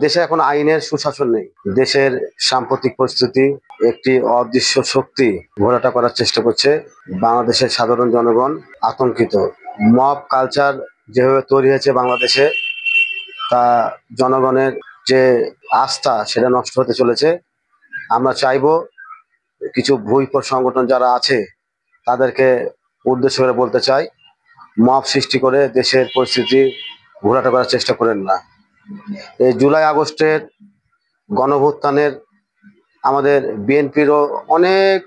দেশে এখন আইনের সুশাসন নেই। দেশের সাম্প্রতিক পরিস্থিতি একটি অদৃশ্য শক্তি ঘোলাটা করার চেষ্টা করছে। বাংলাদেশের সাধারণ জনগণ আতঙ্কিত। মব কালচার যেভাবে তৈরি হয়েছে বাংলাদেশে, তা জনগণের যে আস্থা সেটা নষ্ট হতে চলেছে। আমরা চাইবো কিছু ভুইফোর সংগঠন যারা আছে তাদেরকে উদ্দেশ্য করে বলতে চাই, মব সৃষ্টি করে দেশের পরিস্থিতি ঘোলাটা করার চেষ্টা করেন না। এই জুলাই আগস্টের গণঅভ্যুত্থানের আমাদের বিএনপিরও অনেক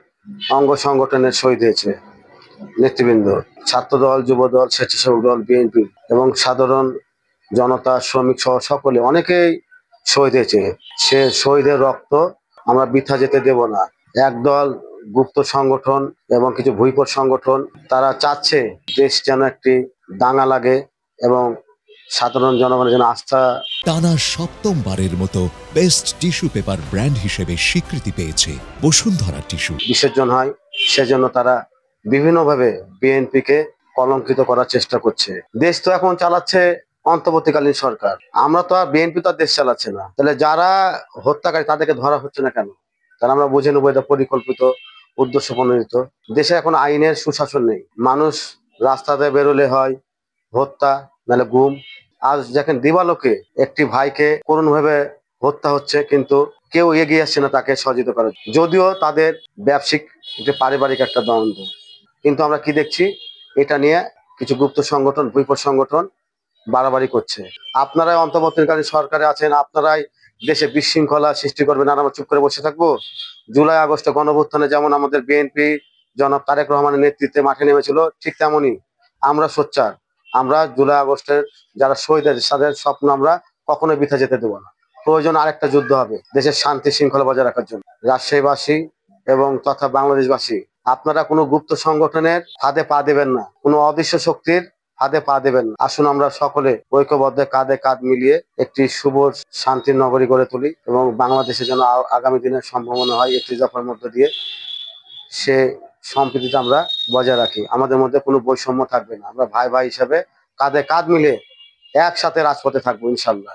অঙ্গ সংগঠনের শহীদ হয়েছে নেতৃবৃন্দ, ছাত্রদল, যুবদল, স্বেচ্ছাসেবক দল, বিএনপি এবং সাধারণ জনতা, শ্রমিক সহ সকলে অনেকেই শহীদ হয়েছে। সে শহীদের রক্ত আমরা বৃথা যেতে দেব না। একদল গুপ্ত সংগঠন এবং কিছু ভুইফোর সংগঠন তারা চাচ্ছে দেশ যেন একটি দাঙ্গা লাগে এবং সাধারণ জনগণের যেন আস্থা। টানা সপ্তমবারের মতো বেস্ট টিস্যু পেপার ব্র্যান্ড হিসেবে স্বীকৃতি পেয়েছে বসুন্ধরা টিস্যু। বিসর্জন হয়, সেজন্য তারা বিভিন্নভাবে বিএনপিকে কলঙ্কিত করার চেষ্টা করছে। দেশ তো এখন চালাচ্ছে অন্তর্বর্তীকালীন সরকার, আমরা তো আর বিএনপি তো আর দেশ চালাচ্ছে না। তাহলে যারা হত্যাকারী তাদেরকে ধরা হচ্ছে না কেন? তাহলে আমরা বুঝে নেবো এটা পরিকল্পিত, উদ্দেশ্য প্রণোদিত। দেশে এখন আইনের সুশাসন নেই। মানুষ রাস্তাতে বেরোলে হয় হত্যা, নাহলে গুম। আজ দেখেন দিবালোকে একটি ভাইকে করুণভাবে হত্যা হচ্ছে, কিন্তু কেউ এগিয়ে আসছে না তাকে সহযোগিতা করার। যদিও তাদের ব্যবসায়িক একটি পারিবারিক একটা দ্বন্দ্ব, কিন্তু আমরা কি দেখছি, এটা নিয়ে কিছু গুপ্ত সংগঠন, ভুইফোর সংগঠন বাড়াবাড়ি করছে। আপনারাই অন্তর্বর্তীকালীন সরকারে আছেন, আপনারাই দেশে বিশৃঙ্খলা সৃষ্টি করবেন আর আমরা চুপ করে বসে থাকবো? জুলাই আগস্টে গণঅভ্যুত্থানে যেমন আমাদের বিএনপি জনাব তারেক রহমানের নেতৃত্বে মাঠে নেমেছিল, ঠিক তেমনই আমরা সোচ্চার। আমরা জুলাই আগস্টের যারা শহীদ আছে তাদের স্বপ্ন আমরা কখনোই বৃথা যেতে দেবো না। প্রয়োজন আরেকটা যুদ্ধ হবে দেশের শান্তি শৃঙ্খলা বজায় রাখার জন্য। রাজশাহীবাসী এবং তথা বাংলাদেশবাসী, আপনারা কোনো গুপ্ত সংগঠনের ফাঁদে পা দেবেন না, কোনো অদৃশ্য শক্তির ফাঁদে পা দেবেন না। আসুন আমরা সকলে ঐক্যবদ্ধ কাঁধে কাঁধ মিলিয়ে একটি শুভ শান্তির নগরী গড়ে তুলি এবং বাংলাদেশে যেন আগামী দিনের সম্ভাবনা হয় একটি দফার মধ্য দিয়ে সে সম্প্রীতিটা আমরা বজায় রাখি। আমাদের মধ্যে কোনো বৈষম্য থাকবে না। আমরা ভাই ভাই হিসাবে কাঁধে কাঁধ মিলে একসাথে রাজপথে থাকবো ইনশাল্লাহ।